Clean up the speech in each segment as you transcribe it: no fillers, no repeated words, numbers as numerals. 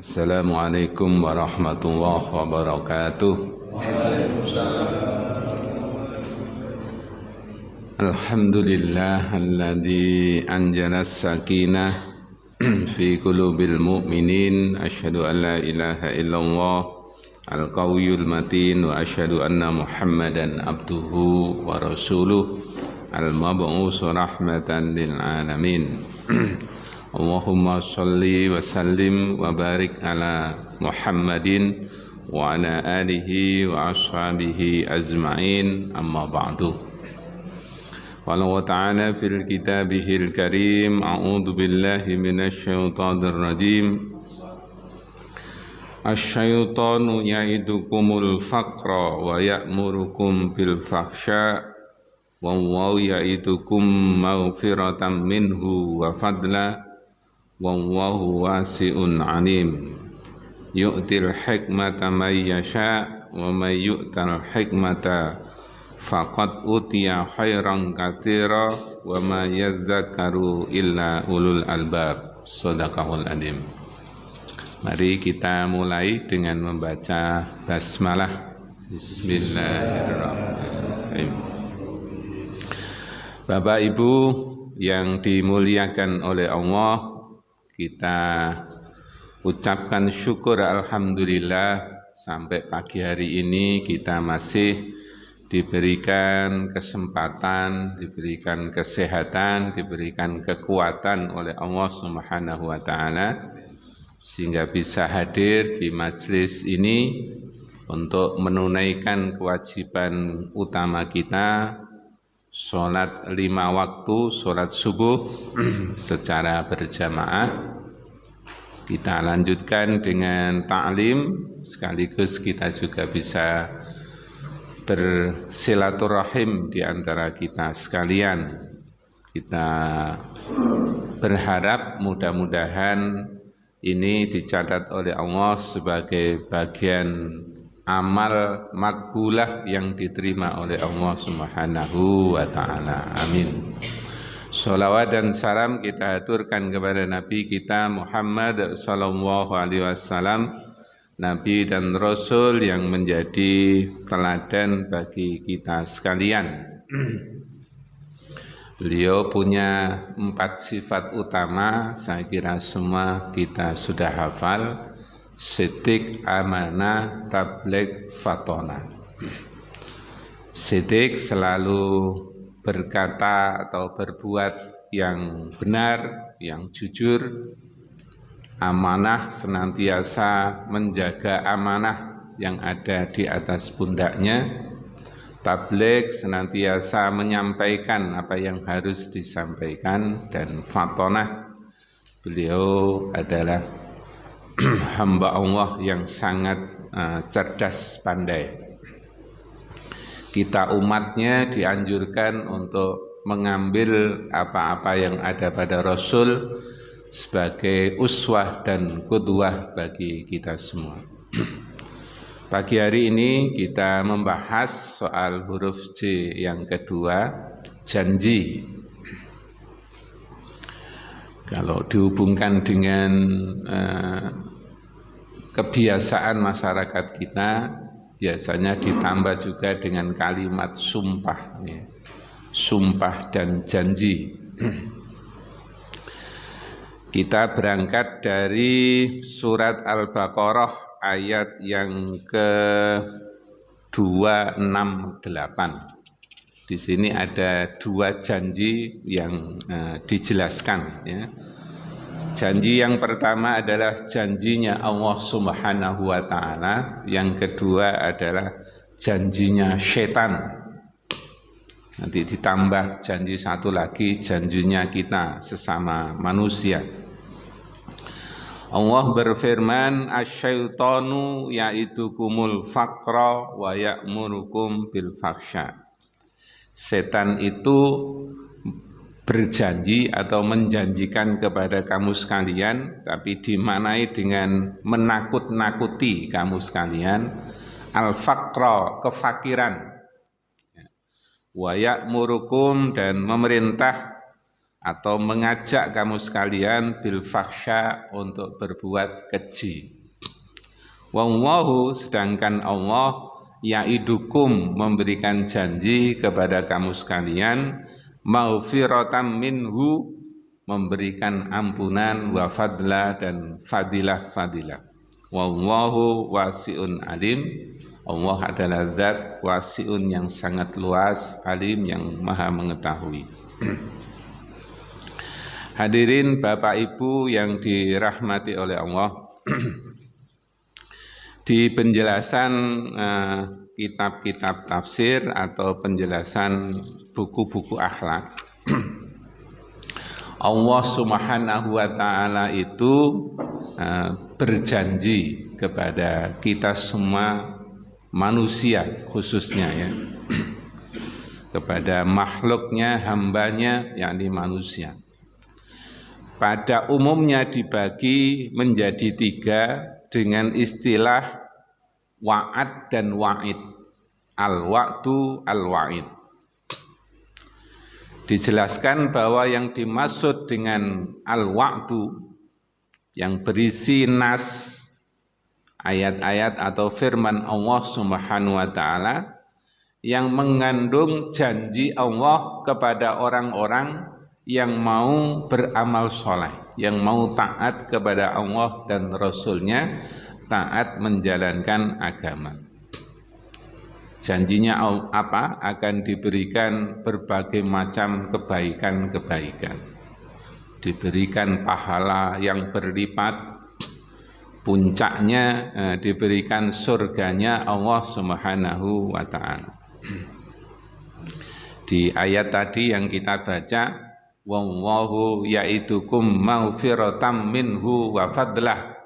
Assalamualaikum warahmatullahi wabarakatuh. Alhamdulillah alladzi anjala as-sakinah fi qulubil mu'minin. Asyhadu an la ilaha illallah al-qawiyyul matin wa asyhadu anna Muhammadan abduhu wa rasuluh al-mab'us rahmatan lil alamin. Allahumma salli wa sallim wa barik ala Muhammadin wa ala alihi wa ashabihi ajma'in, amma ba'du. Qala wa ta'ala fil kitabihil karim, a'udzu billahi minasy syaithanir rajim. Asy-syaitanu ya'idukumul faqra wa ya'murukum bil fahsya' wallahu ya'idukum maghfiratan minhu wa fadla wallahu wasi'un alim. Yu'til hikmata may yasha wa may yu'tal hikmata faqad utiya khairan katsira wa ma yadhakkaru illa ulul albab. Shadaqahul adzim. Mari kita mulai dengan membaca basmalah. Bismillahirrahmanirrahim. Bapak Ibu yang dimuliakan oleh Allah, kita ucapkan syukur alhamdulillah sampai pagi hari ini kita masih diberikan kesempatan, diberikan kesehatan, diberikan kekuatan oleh Allah Subhanahu wa taala sehingga bisa hadir di majelis ini untuk menunaikan kewajiban utama kita, sholat 5 waktu, sholat subuh secara berjamaah. Kita lanjutkan dengan ta'lim, sekaligus kita juga bisa bersilaturahim di antara kita sekalian. Kita berharap mudah-mudahan ini dicatat oleh Allah sebagai bagian amal makbulah yang diterima oleh Allah Subhanahu wa ta'ala. Amin. Sholawat dan salam kita aturkan kepada Nabi kita Muhammad sallallahu alaihi wasallam, Nabi dan Rasul yang menjadi teladan bagi kita sekalian. Beliau punya 4 sifat utama, saya kira semua kita sudah hafal. Siddiq, amanah, tabligh, fatona. Siddiq selalu berkata atau berbuat yang benar, yang jujur. Amanah, senantiasa menjaga amanah yang ada di atas pundaknya. Tabligh, senantiasa menyampaikan apa yang harus disampaikan. Dan fatonah, beliau adalah hamba Allah yang sangat cerdas, pandai. Kita umatnya dianjurkan untuk mengambil apa-apa yang ada pada Rasul sebagai uswah dan qudwah bagi kita semua. Pagi hari ini kita membahas soal huruf J yang kedua, janji. Kalau dihubungkan dengan kebiasaan masyarakat kita, biasanya ditambah juga dengan kalimat sumpah, ya. Sumpah dan janji. Kita berangkat dari surat Al-Baqarah ayat yang ke-268. Di sini ada 2 janji yang dijelaskan, ya. Janji yang pertama adalah janjinya Allah Subhanahu wa ta'ala, yang kedua adalah janjinya setan. Nanti ditambah janji satu lagi, janjinya kita sesama manusia. Allah berfirman, asy-syaitanu ya'idukumul faqra wa ya'murukum bil fahsya. Setan itu berjanji atau menjanjikan kepada kamu sekalian, tapi dimanai dengan menakut-nakuti kamu sekalian, al-faqra, kefakiran, wa ya'murukum, dan memerintah atau mengajak kamu sekalian bil fahsya, untuk berbuat keji. Wallahu, sedangkan Allah ya'idukum, memberikan janji kepada kamu sekalian, maghfiratan minhu, memberikan ampunan, wa fadla, dan fadilah-fadilah. Wallahu wasi'un alim, Allah adalah zat wasi'un yang sangat luas, alim yang maha mengetahui. Hadirin Bapak Ibu yang dirahmati oleh Allah, di penjelasan kitab-kitab tafsir atau penjelasan buku-buku akhlak, Allah Subhanahu wa Ta'ala itu berjanji kepada kita semua manusia khususnya, ya, kepada makhluknya, hambanya, yakni manusia. Pada umumnya dibagi menjadi 3 dengan istilah wa'ad dan wa'id, al-wa'du, al-wa'id. Dijelaskan bahwa yang dimaksud dengan al-wa'du yang berisi nas, ayat-ayat atau firman Allah Subhanahu wa Ta'ala yang mengandung janji Allah kepada orang-orang yang mau beramal soleh, yang mau taat kepada Allah dan Rasul-Nya, taat menjalankan agama. Janjinya apa? Akan diberikan berbagai macam kebaikan-kebaikan, diberikan pahala yang berlipat, puncaknya diberikan surganya Allah Subhanahu wa Ta'ala. Di ayat tadi yang kita baca, wallahu ya'idukum maghfiratan minhu wa fadlah,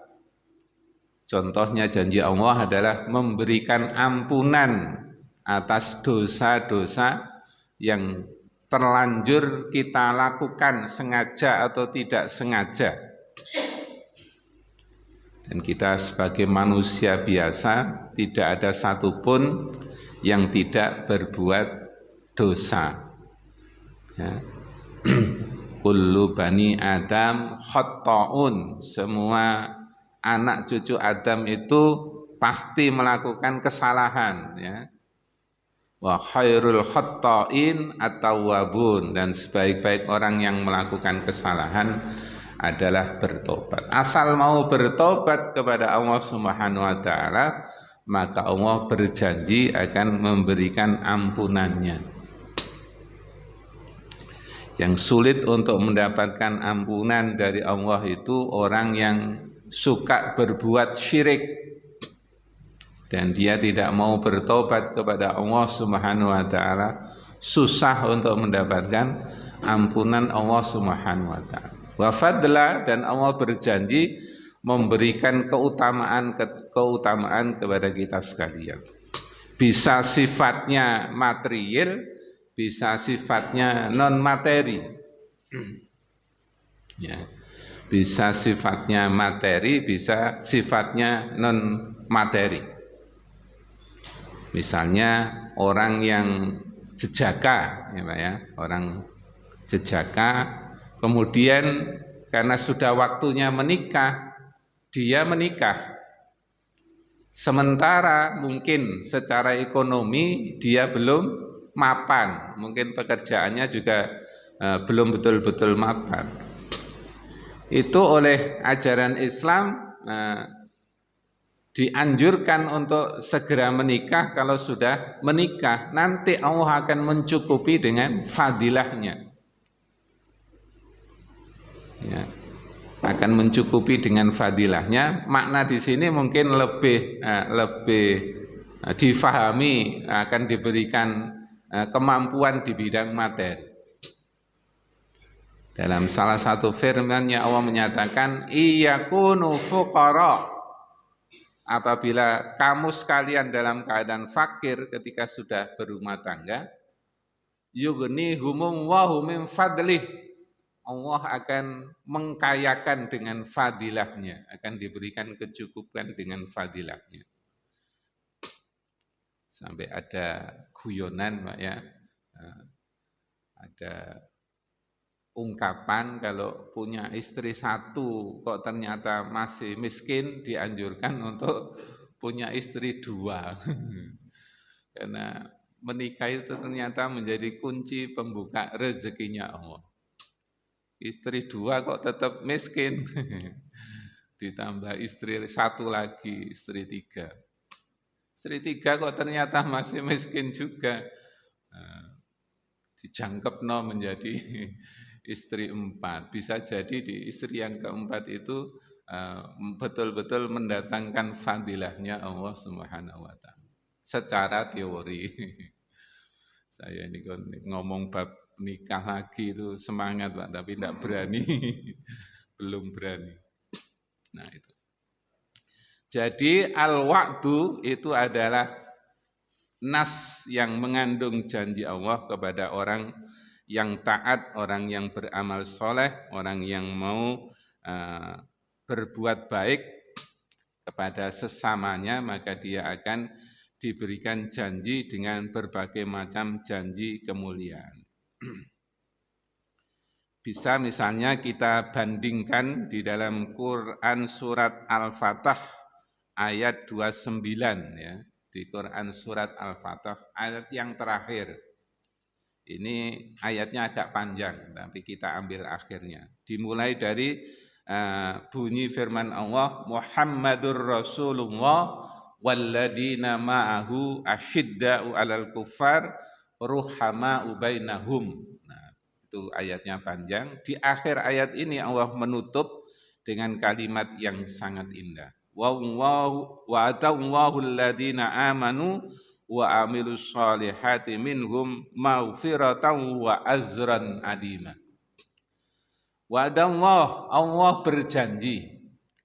contohnya janji Allah adalah memberikan ampunan atas dosa-dosa yang terlanjur kita lakukan sengaja atau tidak sengaja. Dan kita sebagai manusia biasa tidak ada satupun yang tidak berbuat dosa. Ya. Kullu bani Adam khatta'un, semua anak cucu Adam itu pasti melakukan kesalahan, ya. Wa khairul khatta'in at-tawwabun, dan sebaik-baik orang yang melakukan kesalahan adalah bertobat. Asal mau bertobat kepada Allah Subhanahu wa Ta'ala, maka Allah berjanji akan memberikan ampunannya. Yang sulit untuk mendapatkan ampunan dari Allah itu orang yang suka berbuat syirik dan dia tidak mau bertobat kepada Allah Subhanahu wa Ta'ala, susah untuk mendapatkan ampunan Allah Subhanahu wa Ta'ala. Wa fadla, dan Allah berjanji memberikan keutamaan kepada kita sekalian. Bisa sifatnya material, bisa sifatnya non materi. Ya. Bisa sifatnya materi, bisa sifatnya non materi. Misalnya orang yang jejaka, ya Pak ya, orang jejaka, kemudian karena sudah waktunya menikah, dia menikah. Sementara mungkin secara ekonomi dia belum mapan, mungkin pekerjaannya juga belum betul-betul mapan. Itu oleh ajaran Islam dianjurkan untuk segera menikah. Kalau sudah menikah, nanti Allah akan mencukupi dengan fadilahnya, ya, akan mencukupi dengan fadilahnya. Makna di sini mungkin lebih difahami, akan diberikan kemampuan di bidang materi. Dalam salah satu firman-Nya Allah menyatakan, iyakunu fuqara, apabila kamu sekalian dalam keadaan fakir ketika sudah berumah tangga, yughnihumullahu min fadlih, Allah akan mengkayakan dengan fadilahnya, akan diberikan kecukupan dengan fadilahnya. Sampai ada guyonan, Pak ya, ada ungkapan kalau punya istri satu kok ternyata masih miskin, dianjurkan untuk punya istri dua. Karena menikah itu ternyata menjadi kunci pembuka rezekinya Allah. Istri dua kok tetap miskin. Ditambah istri satu lagi, istri tiga. Istri tiga kok ternyata masih miskin juga. Dijangkepno menjadi istri empat. Bisa jadi di istri yang keempat itu betul-betul mendatangkan fadilahnya Allah Subhanahu wa taala. Secara teori. Saya ini ngomong bab nikah lagi itu semangat Pak, tapi tidak berani. Belum berani. Nah itu. Jadi al-wa'du itu adalah nas yang mengandung janji Allah kepada orang yang taat, orang yang beramal soleh, orang yang mau berbuat baik kepada sesamanya, maka dia akan diberikan janji dengan berbagai macam janji kemuliaan. Bisa misalnya kita bandingkan di dalam Quran surat Al-Fatah ayat 29 ya. Di Quran surat Al-Fatah ayat yang terakhir. Ini ayatnya agak panjang, tapi kita ambil akhirnya. Dimulai dari bunyi firman Allah, Muhammadur Rasulullah walladina ma'ahu asyidda'u 'alal kuffar ruhama'u bainahum. Nah, itu ayatnya panjang. Di akhir ayat ini Allah menutup dengan kalimat yang sangat indah. Wa'adallahu alladina amanu wa amilus solihati minhum maghfiratan wa azran adima. Wa'adallah, Allah berjanji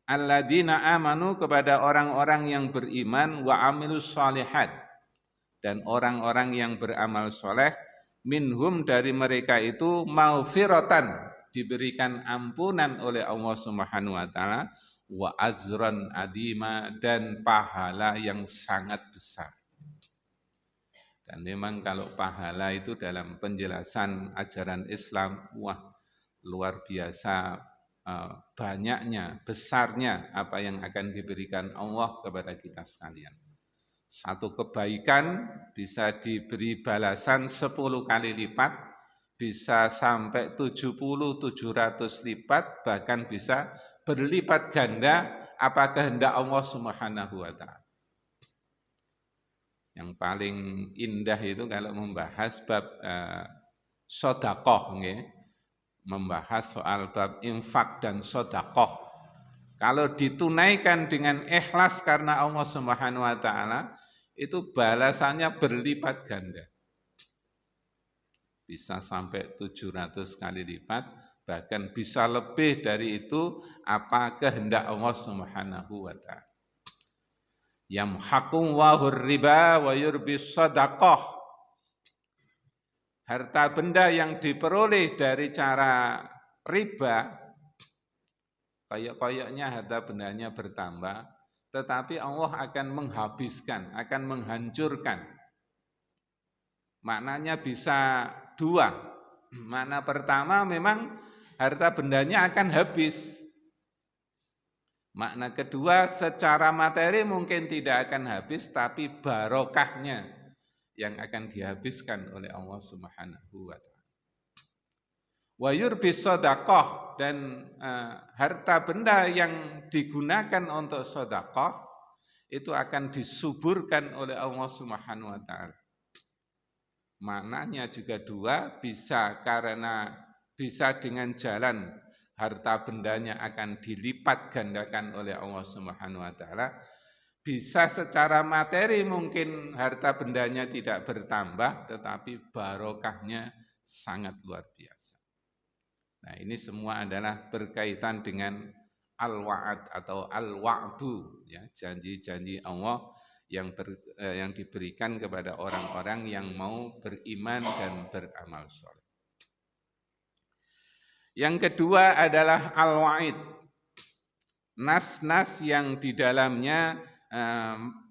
alladzina amanu kepada orang-orang yang beriman wa amilus solihat dan orang-orang yang beramal soleh minhum dari mereka itu maghfiratan diberikan ampunan oleh Allah Subhanahu wa taala wa azran adima dan pahala yang sangat besar. Dan memang kalau pahala itu dalam penjelasan ajaran Islam, wah luar biasa banyaknya, besarnya apa yang akan diberikan Allah kepada kita sekalian. Satu kebaikan bisa diberi balasan 10 kali lipat, bisa sampai 70-700 lipat, bahkan bisa berlipat ganda apa kehendak Allah Subhanahu wa taala. Yang paling indah itu kalau membahas bab sedekah nggih. Membahas soal bab infak dan sedekah. Kalau ditunaikan dengan ikhlas karena Allah Subhanahu wa taala, itu balasannya berlipat ganda. Bisa sampai 700 kali lipat, bahkan bisa lebih dari itu apa kehendak Allah Subhanahu wa taala. Yamhaqu wahur riba wa yurbis sadaqah. Harta benda yang diperoleh dari cara riba, koyok-koyoknya harta bendanya bertambah, tetapi Allah akan menghabiskan, akan menghancurkan. Maknanya bisa dua. Makna pertama memang harta bendanya akan habis. Makna kedua, secara materi mungkin tidak akan habis, tapi barokahnya yang akan dihabiskan oleh Allah Subhanahu wa taala. Wa yurbis sedekah, dan harta benda yang digunakan untuk sedekah itu akan disuburkan oleh Allah Subhanahu wa taala. Maknanya juga dua, bisa karena bisa dengan jalan harta bendanya akan dilipat gandakan oleh Allah Subhanahu wa taala. Bisa secara materi mungkin harta bendanya tidak bertambah, tetapi barokahnya sangat luar biasa. Nah, ini semua adalah berkaitan dengan al-wa'ad atau al-wa'du, ya, janji-janji Allah yang diberikan kepada orang-orang yang mau beriman dan beramal saleh. Yang kedua adalah al-wa'id. Nas-nas yang di dalamnya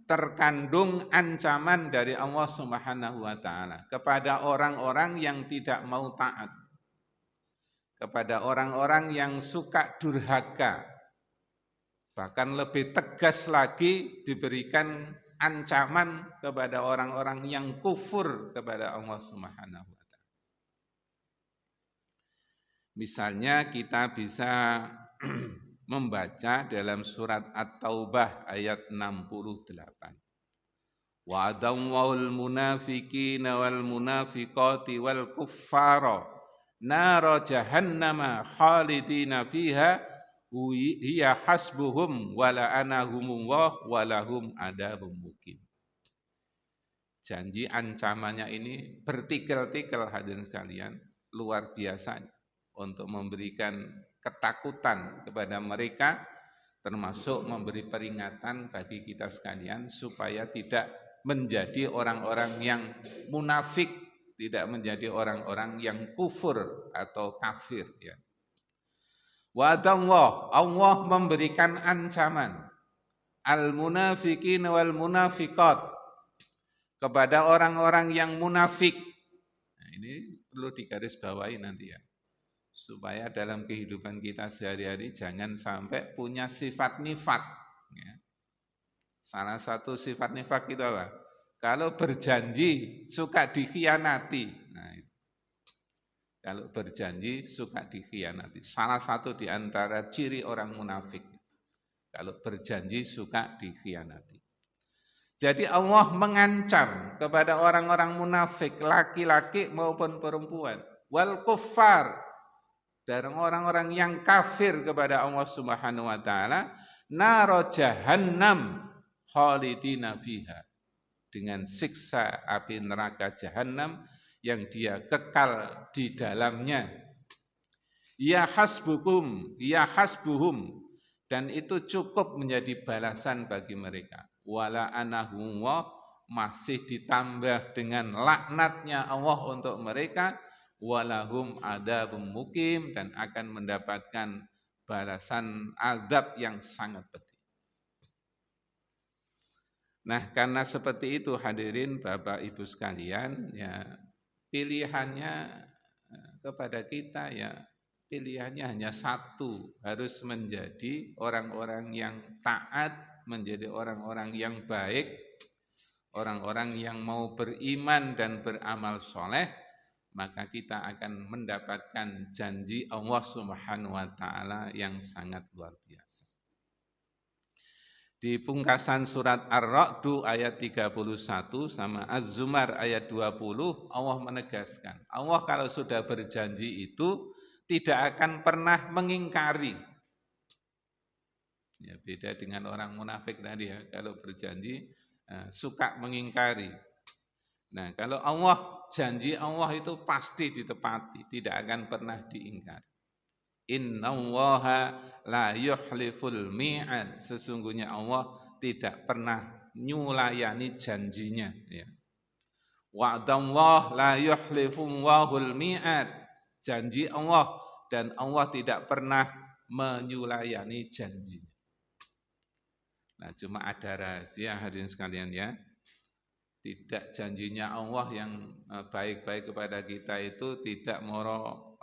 terkandung ancaman dari Allah Subhanahu wa taala kepada orang-orang yang tidak mau taat. kepada orang-orang yang suka durhaka. Bahkan lebih tegas lagi diberikan ancaman kepada orang-orang yang kufur kepada Allah Subhanahu wa taala. Misalnya kita bisa membaca dalam surat At-Taubah ayat 68. Wa'adallahul munafiqina wal munafiqati wal kuffara nara jahannama khalidina fiha hiya hasbuhum wa la'anahumullah wa lahum adzabun muqim. Janji ancamannya ini bertikel-tikel hadirin sekalian, luar biasa untuk memberikan ketakutan kepada mereka, termasuk memberi peringatan bagi kita sekalian supaya tidak menjadi orang-orang yang munafik, tidak menjadi orang-orang yang kufur atau kafir ya. Wa'adallah, Allah memberikan ancaman al-munafiqin wal munafiqat kepada orang-orang yang munafik. Nah, ini perlu digarisbawahi nanti ya, supaya dalam kehidupan kita sehari-hari jangan sampai punya sifat nifak ya. Salah satu sifat nifak itu apa? Kalau berjanji suka dikhianati. Nah, kalau berjanji suka dikhianati. Salah satu di antara ciri orang munafik. Kalau berjanji suka dikhianati. Jadi Allah mengancam kepada orang-orang munafik, laki-laki maupun perempuan. Wal kuffar, dari orang-orang yang kafir kepada Allah Subhanahu wa taala, naro jahannam khalidina fiha, dengan siksa api neraka jahanam yang dia kekal di dalamnya. Ya hasbuhum, dan itu cukup menjadi balasan bagi mereka. Wala anahumwa, masih ditambah dengan laknatnya Allah untuk mereka. Walahum adzabun muqim, dan akan mendapatkan balasan azab yang sangat pedih. Nah, karena seperti itu hadirin Bapak Ibu sekalian, ya pilihannya kepada kita ya, pilihannya hanya satu, harus menjadi orang-orang yang taat, menjadi orang-orang yang baik, orang-orang yang mau beriman dan beramal soleh, maka kita akan mendapatkan janji Allah Subhanahu wa taala yang sangat luar biasa. Di pungkasan surat Ar-Ra'd ayat 31 sama Az-Zumar ayat 20, Allah menegaskan, Allah kalau sudah berjanji itu tidak akan pernah mengingkari. Ya, beda dengan orang munafik tadi ya, kalau berjanji suka mengingkari. Nah, kalau Allah, janji Allah itu pasti ditepati, tidak akan pernah diingkari. Innallaha la yuhliful mi'ad, sesungguhnya Allah tidak pernah nyulayani janjinya ya. Wa'dallah la yuhliful mi'ad, janji Allah, dan Allah tidak pernah menyulayani janjinya. Nah, cuma ada rahasia hadirin sekalian ya. Tidak, janjinya Allah yang baik-baik kepada kita itu tidak moro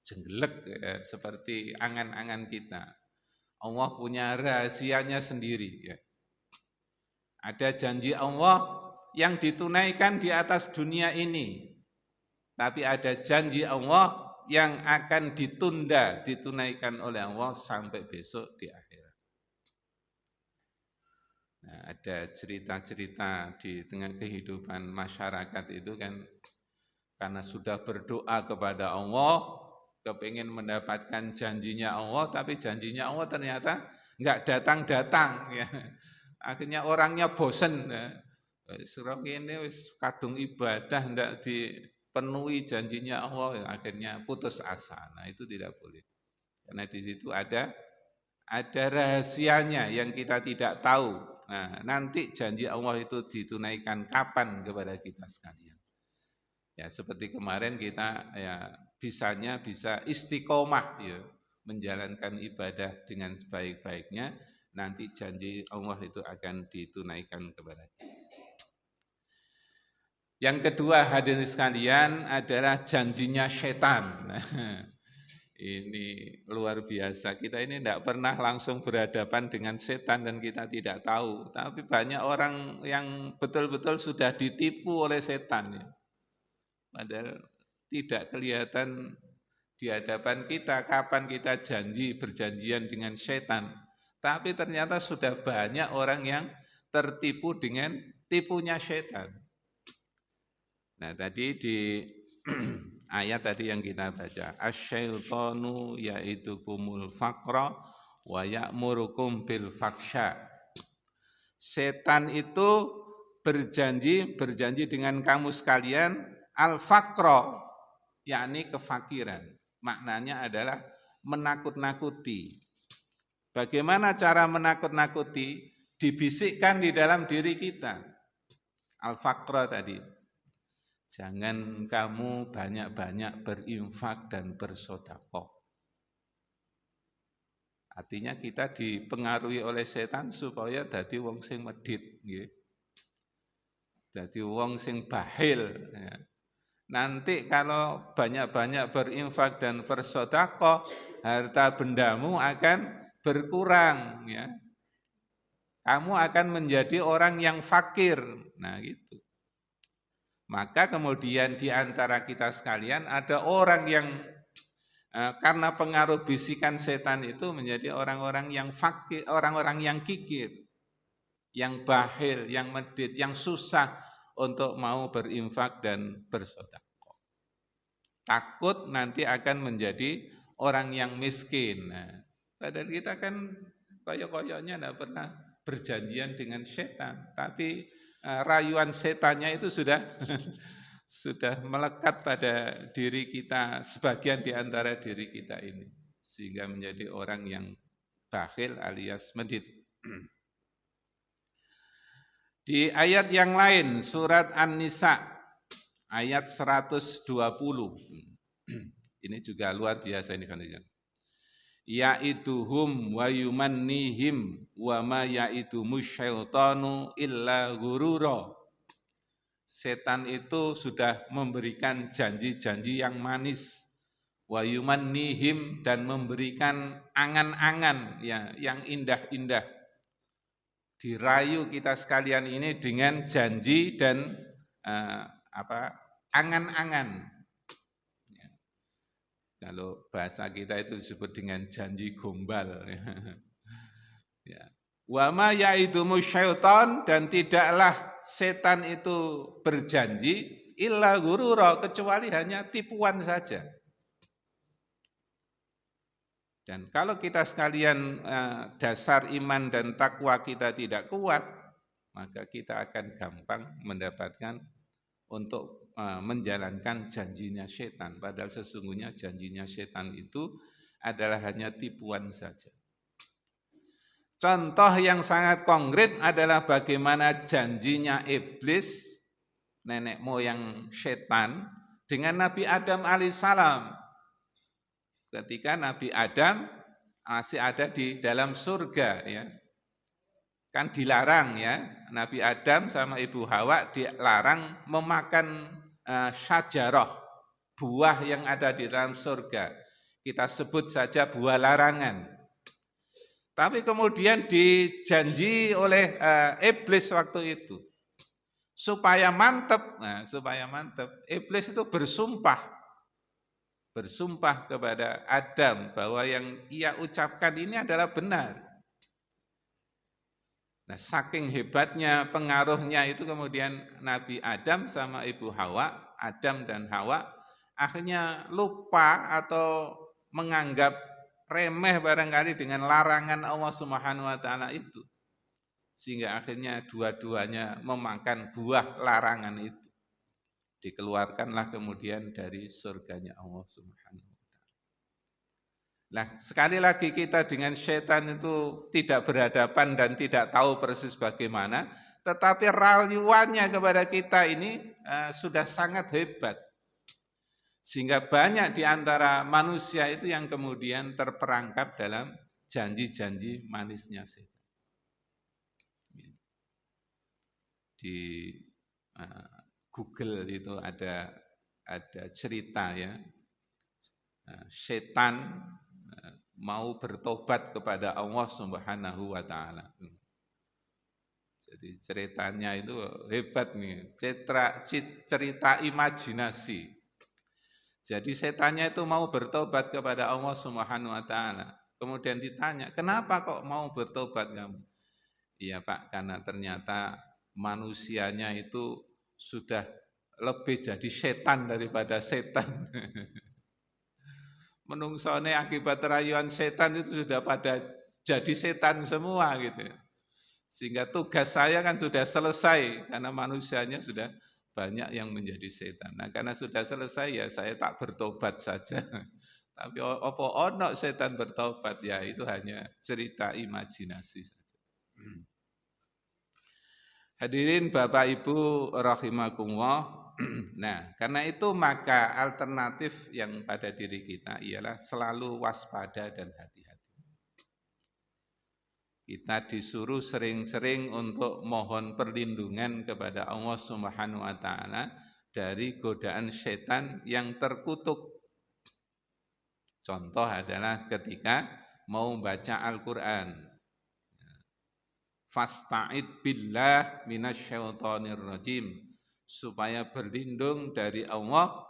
jenggelek seperti angan-angan kita. Allah punya rahasianya sendiri ya. Ada janji Allah yang ditunaikan di atas dunia ini, tapi ada janji Allah yang akan ditunda, ditunaikan oleh Allah sampai besok di akhirat. Nah, ada cerita-cerita di tengah kehidupan masyarakat itu kan, karena sudah berdoa kepada Allah, kepingin mendapatkan janjinya Allah, tapi janjinya Allah ternyata enggak datang-datang ya. Akhirnya orangnya bosen ya. Surah ini wis kadung ibadah enggak dipenuhi janjinya Allah, akhirnya putus asa. Nah, itu tidak boleh. Karena di situ ada rahasianya yang kita tidak tahu. Nah, nanti janji Allah itu ditunaikan kapan kepada kita sekalian. Ya, seperti kemarin kita ya bisa istiqomah ya, menjalankan ibadah dengan sebaik-baiknya, nanti janji Allah itu akan ditunaikan kepada kita. Yang kedua hadirin sekalian adalah janjinya setan. Ini luar biasa. Kita ini tidak pernah langsung berhadapan dengan setan dan kita tidak tahu. Tapi banyak orang yang betul-betul sudah ditipu oleh setan. Ya. Padahal tidak kelihatan di hadapan kita kapan kita berjanjian dengan setan. Tapi ternyata sudah banyak orang yang tertipu dengan tipunya setan. Nah, tadi di ayat tadi yang kita baca, asyaitonu yaitu kumul faqra wa ya'murukum bil faksha. Setan itu berjanji dengan kamu sekalian al faqra, yakni kefakiran. Maknanya adalah menakut-nakuti. Bagaimana cara menakut-nakuti? Dibisikkan di dalam diri kita. Al faqra tadi. Jangan kamu banyak-banyak berinfak dan bersedekah. Artinya kita dipengaruhi oleh setan supaya dadi wong sing medhit, nggih. Dadi wong sing bakhil. Ya. Nanti kalau banyak-banyak berinfak dan bersedekah, harta bendamu akan berkurang, ya. Kamu akan menjadi orang yang fakir. Nah, gitu. Maka kemudian di antara kita sekalian ada orang yang karena pengaruh bisikan setan itu menjadi orang-orang yang fakir, orang-orang yang kikir, yang bakhil, yang medit, yang susah untuk mau berinfak dan bersedekah. Takut nanti akan menjadi orang yang miskin. Nah, padahal kita kan koyok-koyoknya tidak pernah berjanjian dengan setan, tapi rayuan setannya itu sudah sudah melekat pada diri kita, sebagian di antara diri kita ini, sehingga menjadi orang yang bakhil alias medit. Di ayat yang lain, surat An-Nisa, ayat 120, ini juga luar biasa ini kan. Ya'iduhum wa yumannihim wa ma ya'idumus syaitanu illa ghurura. Setan itu sudah memberikan janji-janji yang manis, wa yumannihim, dan memberikan angan-angan ya yang indah-indah. Dirayu kita sekalian ini dengan janji dan angan-angan. Kalau bahasa kita itu disebut dengan janji gombal. Ya. Wa ma ya'idumus syaitan, dan tidaklah setan itu berjanji illa ghurura, kecuali hanya tipuan saja. Dan kalau kita sekalian dasar iman dan takwa kita tidak kuat, maka kita akan gampang mendapatkan untuk menjalankan janjinya setan. Padahal sesungguhnya janjinya setan itu adalah hanya tipuan saja. Contoh yang sangat konkret adalah bagaimana janjinya iblis, nenek moyang setan, dengan Nabi Adam alaihissalam. Ketika Nabi Adam masih ada di dalam surga, ya, kan dilarang, ya, Nabi Adam sama Ibu Hawa dilarang memakan syajarah, buah yang ada di dalam surga. Kita sebut saja buah larangan. Tapi kemudian dijanji oleh iblis waktu itu supaya mantap. Nah, supaya mantap, iblis itu bersumpah kepada Adam bahwa yang ia ucapkan ini adalah benar. Nah, saking hebatnya pengaruhnya itu kemudian Nabi Adam sama Ibu Hawa, Adam dan Hawa, akhirnya lupa atau menganggap remeh barangkali dengan larangan Allah Subhanahu wa taala itu. Sehingga akhirnya dua-duanya memakan buah larangan itu. Dikeluarkanlah kemudian dari surganya Allah Subhanahu wa taala. Nah, sekali lagi kita dengan setan itu tidak berhadapan dan tidak tahu persis bagaimana, tetapi rayuannya kepada kita ini sudah sangat hebat. Sehingga banyak di antara manusia itu yang kemudian terperangkap dalam janji-janji manisnya setan. Google itu ada cerita ya, setan mau bertobat kepada Allah Subhanahu wa taala. Jadi ceritanya itu hebat nih, cerita imajinasi. Jadi setannya itu mau bertobat kepada Allah Subhanahu wa taala. Kemudian ditanya, "Kenapa kok mau bertobat kamu?" "Iya, Pak, karena ternyata manusianya itu sudah lebih jadi setan daripada setan." Menungsone akibat rayuan setan itu sudah pada jadi setan semua gitu. Sehingga tugas saya kan sudah selesai karena manusianya sudah banyak yang menjadi setan. Nah, karena sudah selesai ya saya tak bertobat saja. Tapi apa ono setan bertobat ya itu hanya cerita imajinasi saja. Hadirin Bapak Ibu rahimakumullah. Nah, karena itu maka alternatif yang pada diri kita ialah selalu waspada dan hati-hati. Kita disuruh sering-sering untuk mohon perlindungan kepada Allah Subhanahu wa taala dari godaan setan yang terkutuk. Contoh adalah ketika mau baca Al-Qur'an. Fasta'id billah minasyaitonir rajim, supaya berlindung dari Allah,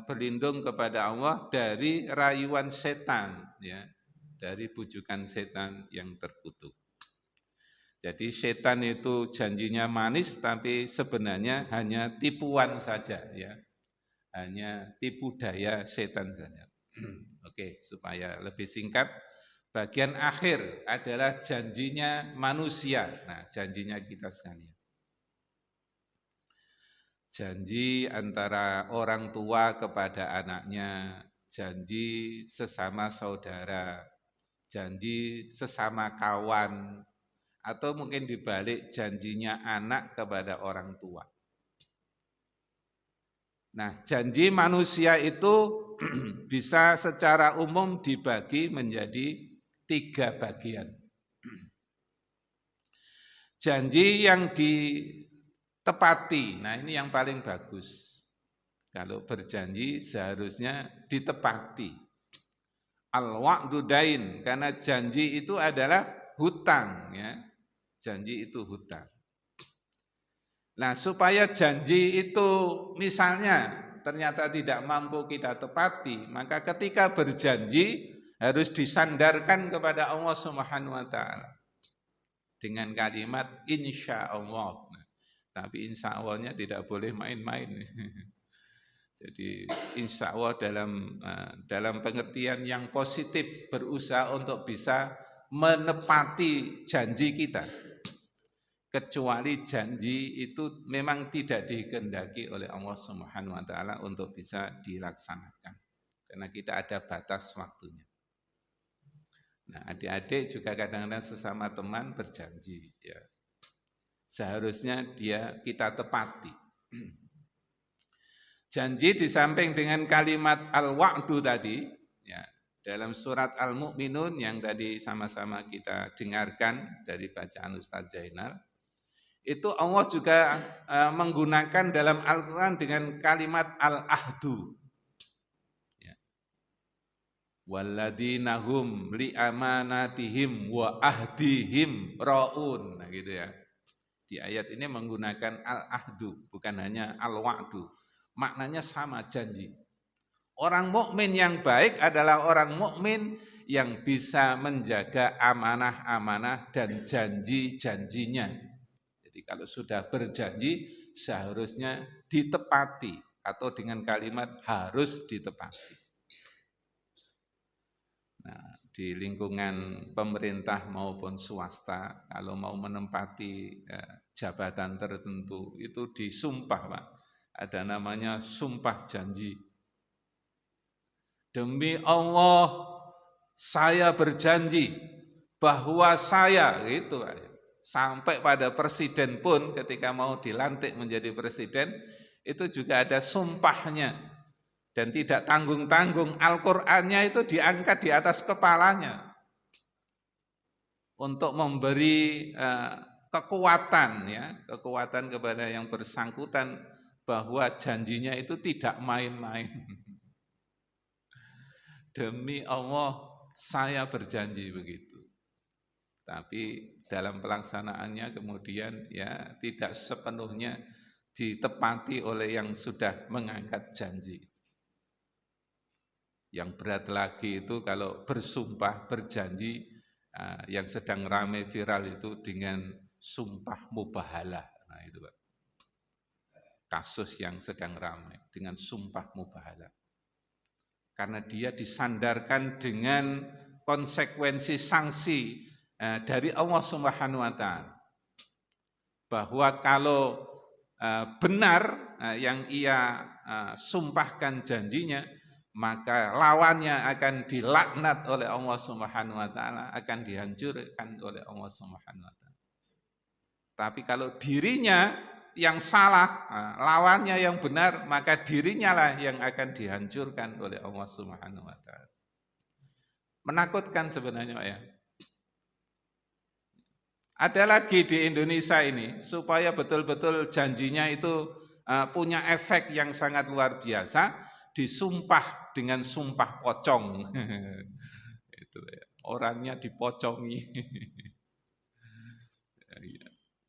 berlindung kepada Allah dari rayuan setan ya, dari bujukan setan yang terkutuk. Jadi setan itu janjinya manis tapi sebenarnya hanya tipuan saja ya. Hanya tipu daya setan saja. Oke, supaya lebih singkat, bagian akhir adalah janjinya manusia. Nah, janjinya kita sekalian. Janji antara orang tua kepada anaknya, janji sesama saudara, janji sesama kawan, atau mungkin dibalik janjinya anak kepada orang tua. Nah, janji manusia itu bisa secara umum dibagi menjadi 3 bagian. Janji yang ditepati, nah ini yang paling bagus. Kalau berjanji seharusnya ditepati. Al-wa'du dain, karena janji itu adalah hutang ya. Janji itu hutang. Nah, supaya janji itu misalnya ternyata tidak mampu kita tepati, maka ketika berjanji harus disandarkan kepada Allah Subhanahu wa taala dengan kalimat insya Allah. Nah, tapi insya Allahnya tidak boleh main-main. Jadi insya Allah dalam pengertian yang positif, berusaha untuk bisa menepati janji kita. Kecuali janji itu memang tidak dikehendaki oleh Allah Subhanahu wa taala untuk bisa dilaksanakan. Karena kita ada batas waktunya. Nah, adik-adik juga kadang-kadang sesama teman berjanji ya. Seharusnya kita tepati. Janji di samping dengan kalimat al-wa'du tadi ya, dalam surat Al-Mu'minun yang tadi sama-sama kita dengarkan dari bacaan Ustaz Zainal, itu Allah juga menggunakan dalam Al-Quran dengan kalimat al-ahdu. Ya. Walladzina hum li'amanatihim wa ahdihim ra'un. Nah gitu ya. Di ayat ini menggunakan al-ahdu, bukan hanya al-wa'du. Maknanya sama, janji. Orang mukmin yang baik adalah orang mukmin yang bisa menjaga amanah-amanah dan janji-janjinya. Jadi kalau sudah berjanji seharusnya ditepati atau dengan kalimat harus ditepati. Nah, di lingkungan pemerintah maupun swasta kalau mau menempati jabatan tertentu itu disumpah, Pak. Ada namanya sumpah janji. Demi Allah saya berjanji bahwa saya gitu, Pak. Sampai pada presiden pun ketika mau dilantik menjadi presiden, itu juga ada sumpahnya. Dan tidak tanggung-tanggung, Al-Qur'annya itu diangkat di atas kepalanya. Untuk memberi kekuatan ya, kekuatan kepada yang bersangkutan bahwa janjinya itu tidak main-main. Demi Allah saya berjanji begitu. Tapi dalam pelaksanaannya kemudian ya tidak sepenuhnya ditepati oleh yang sudah mengangkat janji. Yang berat lagi itu kalau bersumpah, berjanji, yang sedang ramai viral itu dengan sumpah mubahalah. Nah itu Pak. Kasus yang sedang ramai dengan sumpah mubahalah. Karena dia disandarkan dengan konsekuensi sanksi dari Allah Subhanahu wa taala. Bahwa kalau benar yang ia sumpahkan janjinya, maka lawannya akan dilaknat oleh Allah Subhanahu wa taala, akan dihancurkan oleh Allah Subhanahu wa taala. Tapi kalau dirinya yang salah, lawannya yang benar, maka dirinya lah yang akan dihancurkan oleh Allah Subhanahu wa taala. Menakutkan sebenarnya Pak ya. Ada lagi di Indonesia ini supaya betul-betul janjinya itu punya efek yang sangat luar biasa, disumpah dengan sumpah pocong. Itu ya. Orangnya dipocongi.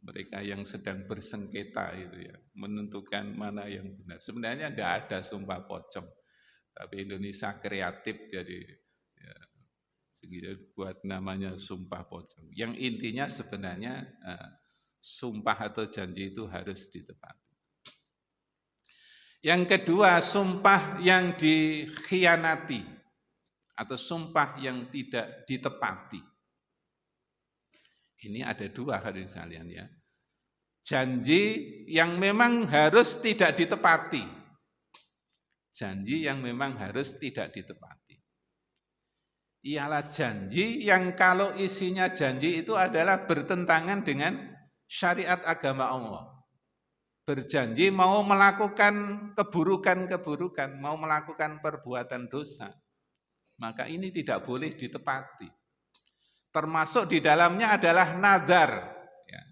Mereka yang sedang bersengketa itu ya, menentukan mana yang benar. Sebenarnya enggak ada sumpah pocong, tapi Indonesia kreatif jadi ya, buat namanya sumpah pocong. Yang intinya sebenarnya sumpah atau janji itu harus ditepati. Yang kedua, sumpah yang dikhianati atau sumpah yang tidak ditepati. Ini ada dua hadirin sekalian ya. Janji yang memang harus tidak ditepati. Janji yang memang harus tidak ditepati. Ialah janji yang kalau isinya janji itu adalah bertentangan dengan syariat agama Allah. Berjanji mau melakukan keburukan-keburukan, mau melakukan perbuatan dosa. Maka ini tidak boleh ditepati. Termasuk di dalamnya adalah nadar. Ya.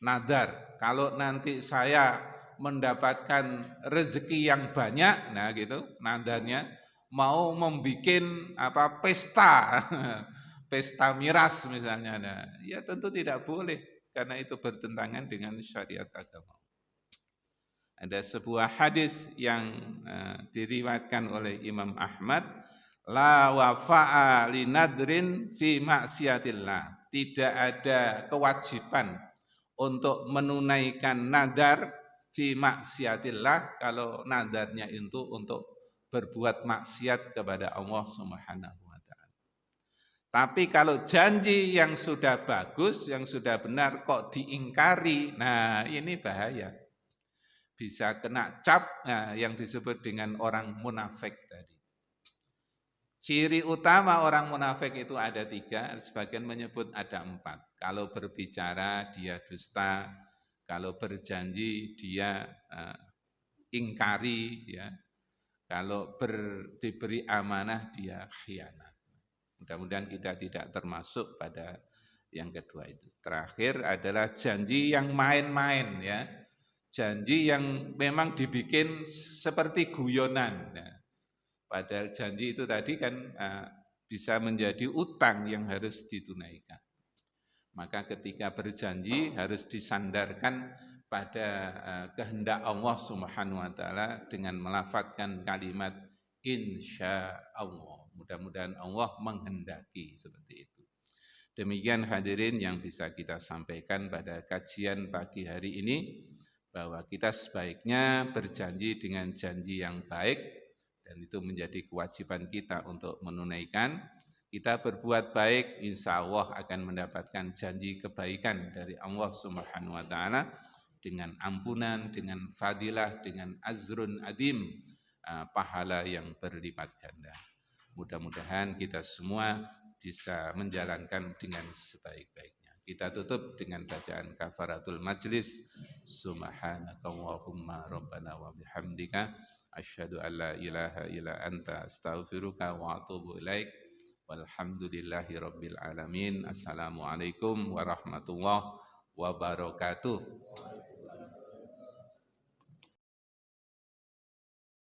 Nadar, kalau nanti saya mendapatkan rezeki yang banyak, nah gitu, nadarnya mau membuat pesta, pesta miras misalnya, nah, ya tentu tidak boleh karena itu bertentangan dengan syariat agama. Ada sebuah hadis yang diriwayatkan oleh Imam Ahmad, la wafa'a li nadrin fi maksiatillah. Tidak ada kewajiban untuk menunaikan nadar fi maksiatillah kalau nadarnya itu untuk berbuat maksiat kepada Allah Subhanahu wa taala. Tapi kalau janji yang sudah bagus, yang sudah benar kok diingkari, nah ini bahaya. Bisa kena cap yang disebut dengan orang munafik tadi. Ciri utama orang munafik itu ada 3, sebagian menyebut ada 4. Kalau berbicara dia dusta, kalau berjanji dia ingkari, ya. Kalau diberi amanah dia khianat. Mudah-mudahan kita tidak termasuk pada yang kedua itu. Terakhir adalah janji yang main-main, ya. Janji yang memang dibikin seperti guyonan. Ya. Padahal janji itu tadi kan bisa menjadi utang yang harus ditunaikan. Maka ketika berjanji harus disandarkan pada kehendak Allah Subhanahu wa taala dengan melafadzkan kalimat insya Allah. Mudah-mudahan Allah menghendaki seperti itu. Demikian hadirin yang bisa kita sampaikan pada kajian pagi hari ini, bahwa kita sebaiknya berjanji dengan janji yang baik, dan itu menjadi kewajiban kita untuk menunaikan. Kita berbuat baik, insya Allah akan mendapatkan janji kebaikan dari Allah Subhanahu wa taala dengan ampunan, dengan fadilah, dengan azrun adim, pahala yang berlipat ganda. Mudah-mudahan kita semua bisa menjalankan dengan sebaik-baiknya. Kita tutup dengan bacaan kafaratul majlis. Subhanakallahumma rabbana wa bihamdika asyhadu an la ilaha illa anta astaghfiruka wa atubu ilaik. Walhamdulillahi rabbil alamin. Assalamualaikum warahmatullahi wabarakatuh.